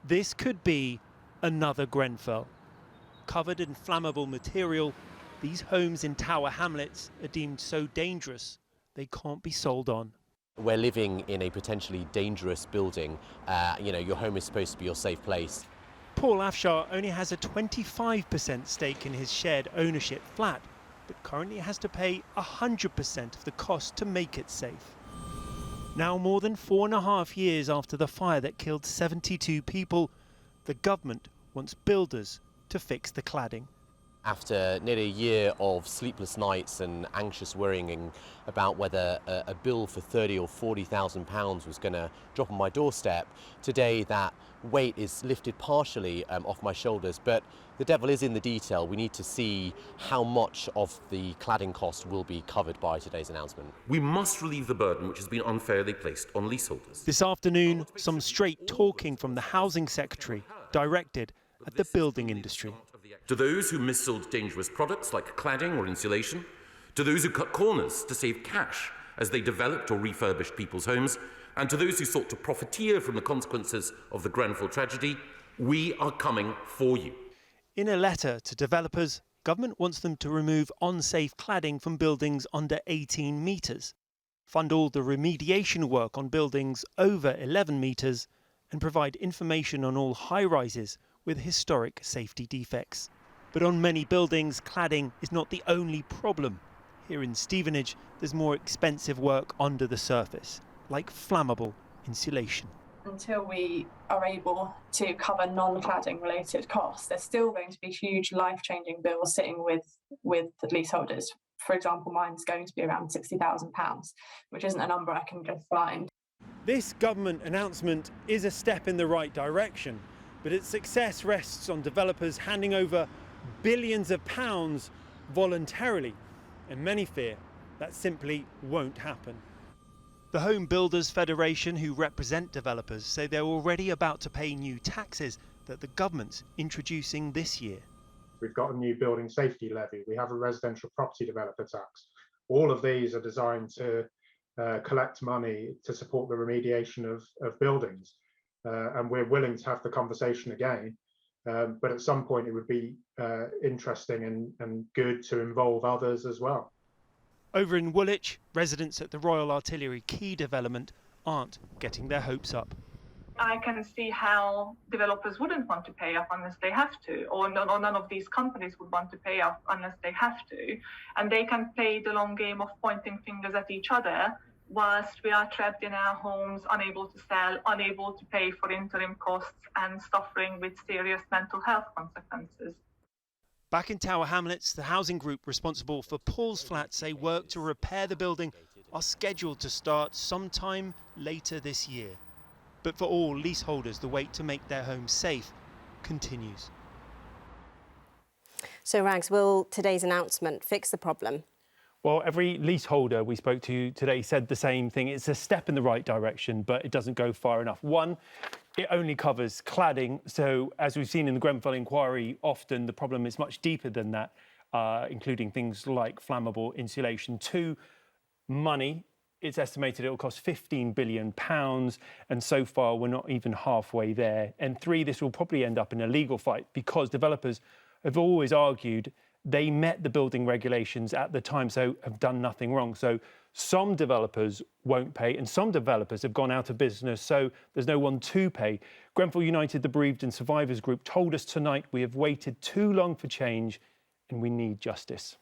This could be another Grenfell. Covered in flammable material, these homes in Tower Hamlets are deemed so dangerous they can't be sold on. We're living in a potentially dangerous building. Your home is supposed to be your safe place. Paul Afshar only has a 25% stake in his shared ownership flat, but currently has to pay 100% of the cost to make it safe. Now, more than 4.5 years after the fire that killed 72 people, the government wants builders to fix the cladding. After nearly a year of sleepless nights and anxious worrying about whether a bill for £30,000 or £40,000 was going to drop on my doorstep, today that weight is lifted partially off my shoulders. But the devil is in the detail. We need to see how much of the cladding cost will be covered by today's announcement. We must relieve the burden which has been unfairly placed on leaseholders. This afternoon, some straight talking from the Housing Secretary directed at the building industry. To those who missold dangerous products like cladding or insulation, to those who cut corners to save cash as they developed or refurbished people's homes, and to those who sought to profiteer from the consequences of the Grenfell tragedy, we are coming for you. In a letter to developers, government wants them to remove unsafe cladding from buildings under 18 metres, fund all the remediation work on buildings over 11 metres, and provide information on all high-rises with historic safety defects. But on many buildings, cladding is not the only problem. Here in Stevenage, there's more expensive work under the surface, like flammable insulation. Until we are able to cover non-cladding related costs, there's still going to be huge life-changing bills sitting with the leaseholders. For example, mine's going to be around £60,000, which isn't a number I can just find. This government announcement is a step in the right direction, but its success rests on developers handing over billions of pounds voluntarily, and many fear that simply won't happen. The Home Builders Federation, who represent developers, say they're already about to pay new taxes that the government's introducing this year. We've got a new building safety levy. We have a residential property developer tax. All of these are designed to collect money to support the remediation of buildings. And we're willing to have the conversation again. But at some point it would be interesting and good to involve others as well. Over in Woolwich, residents at the Royal Artillery Quay development aren't getting their hopes up. I can see how developers wouldn't want to pay up unless they have to, or none of these companies would want to pay up unless they have to. And they can play the long game of pointing fingers at each other whilst we are trapped in our homes, unable to sell, unable to pay for interim costs and suffering with serious mental health consequences. Back in Tower Hamlets, the housing group responsible for Paul's flat say work to repair the building are scheduled to start sometime later this year. But for all leaseholders, the wait to make their homes safe continues. So, Rags, will today's announcement fix the problem? Well, every leaseholder we spoke to today said the same thing. It's a step in the right direction, but it doesn't go far enough. One, it only covers cladding. So, as we've seen in the Grenfell inquiry, often the problem is much deeper than that, including things like flammable insulation. Two, money. It's estimated it will cost £15 billion, and so far we're not even halfway there. And three, this will probably end up in a legal fight because developers have always argued they met the building regulations at the time, so have done nothing wrong. So some developers won't pay, and some developers have gone out of business, so there's no one to pay. Grenfell United, the Bereaved and Survivors Group, told us tonight we have waited too long for change and we need justice.